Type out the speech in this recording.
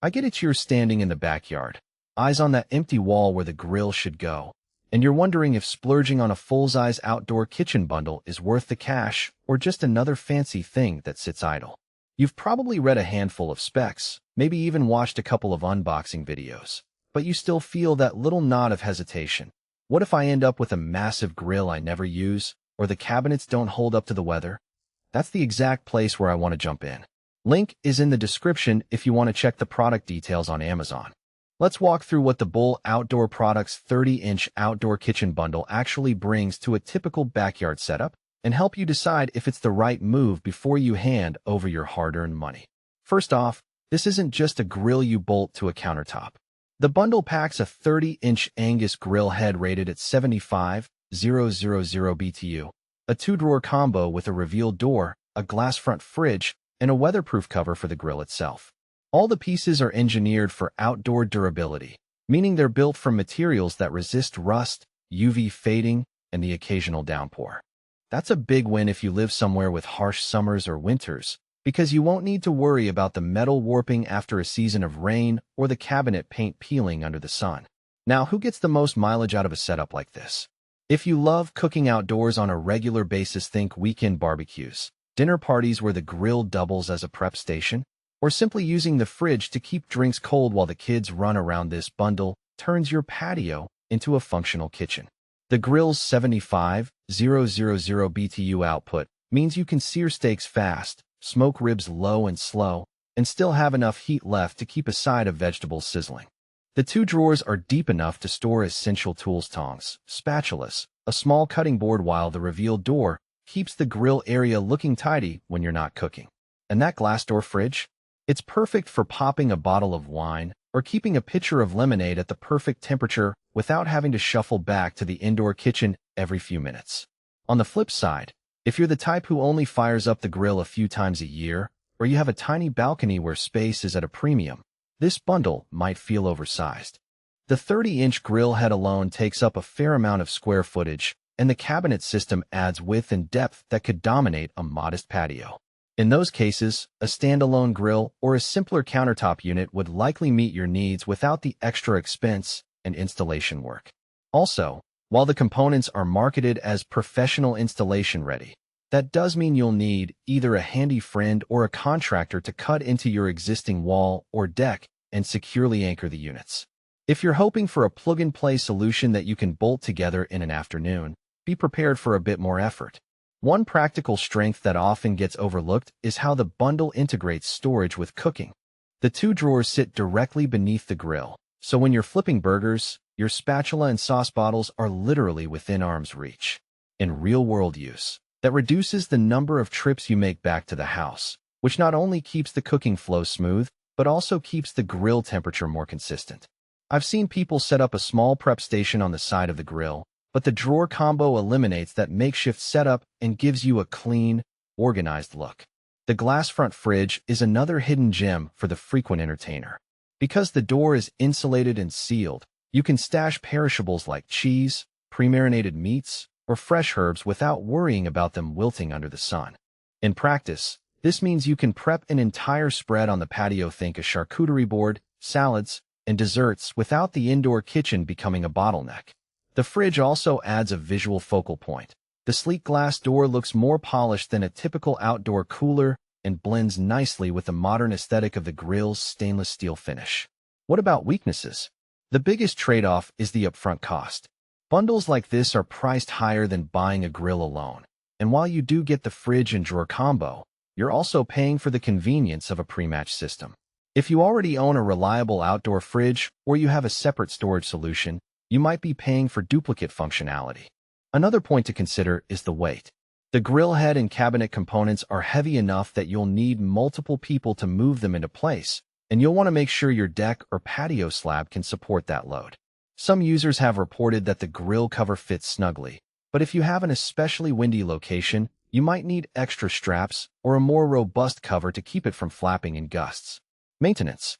I get it, you're standing in the backyard, eyes on that empty wall where the grill should go, and you're wondering if splurging on a full-size outdoor kitchen bundle is worth the cash or just another fancy thing that sits idle. You've probably read a handful of specs, maybe even watched a couple of unboxing videos, but you still feel that little nod of hesitation. What if I end up with a massive grill I never use, or the cabinets don't hold up to the weather? That's the exact place where I want to jump in. Link is in the description if you want to check the product details on Amazon. Let's walk through what the Bull Outdoor Products 30-inch outdoor kitchen bundle actually brings to a typical backyard setup and help you decide if it's the right move before you hand over your hard-earned money. First off, this isn't just a grill you bolt to a countertop. The bundle packs a 30-inch Angus grill head rated at 75,000 BTU, a 2-drawer combo with a revealed door, a glass front fridge, and a weatherproof cover for the grill itself. All the pieces are engineered for outdoor durability, meaning they're built from materials that resist rust, UV fading, and the occasional downpour. That's a big win if you live somewhere with harsh summers or winters, because you won't need to worry about the metal warping after a season of rain or the cabinet paint peeling under the sun. Now, who gets the most mileage out of a setup like this? If you love cooking outdoors on a regular basis, think weekend barbecues, dinner parties where the grill doubles as a prep station, or simply using the fridge to keep drinks cold while the kids run around, this bundle turns your patio into a functional kitchen. The grill's 75,000 BTU output means you can sear steaks fast, smoke ribs low and slow, and still have enough heat left to keep a side of vegetables sizzling. The 2 drawers are deep enough to store essential tools, tongs, spatulas, a small cutting board, while the revealed door keeps the grill area looking tidy when you're not cooking. And that glass door fridge? It's perfect for popping a bottle of wine or keeping a pitcher of lemonade at the perfect temperature without having to shuffle back to the indoor kitchen every few minutes. On the flip side, if you're the type who only fires up the grill a few times a year, or you have a tiny balcony where space is at a premium, this bundle might feel oversized. The 30-inch grill head alone takes up a fair amount of square footage, and the cabinet system adds width and depth that could dominate a modest patio. In those cases, a standalone grill or a simpler countertop unit would likely meet your needs without the extra expense and installation work. Also, while the components are marketed as professional installation ready, that does mean you'll need either a handy friend or a contractor to cut into your existing wall or deck and securely anchor the units. If you're hoping for a plug-and-play solution that you can bolt together in an afternoon, be prepared for a bit more effort. One practical strength that often gets overlooked is how the bundle integrates storage with cooking. The 2 drawers sit directly beneath the grill, so when you're flipping burgers, your spatula and sauce bottles are literally within arm's reach. In real-world use, that reduces the number of trips you make back to the house, which not only keeps the cooking flow smooth, but also keeps the grill temperature more consistent. I've seen people set up a small prep station on the side of the grill, but the drawer combo eliminates that makeshift setup and gives you a clean, organized look. The glass front fridge is another hidden gem for the frequent entertainer. Because the door is insulated and sealed, you can stash perishables like cheese, pre-marinated meats, or fresh herbs without worrying about them wilting under the sun. In practice, this means you can prep an entire spread on the patio, think a charcuterie board, salads, and desserts, without the indoor kitchen becoming a bottleneck. The fridge also adds a visual focal point. The sleek glass door looks more polished than a typical outdoor cooler and blends nicely with the modern aesthetic of the grill's stainless steel finish. What about weaknesses? The biggest trade-off is the upfront cost. Bundles like this are priced higher than buying a grill alone, and while you do get the fridge and drawer combo, you're also paying for the convenience of a pre-matched system. If you already own a reliable outdoor fridge or you have a separate storage solution, you might be paying for duplicate functionality. Another point to consider is the weight. The grill head and cabinet components are heavy enough that you'll need multiple people to move them into place, and you'll want to make sure your deck or patio slab can support that load. Some users have reported that the grill cover fits snugly, but if you have an especially windy location, you might need extra straps or a more robust cover to keep it from flapping in gusts. Maintenance.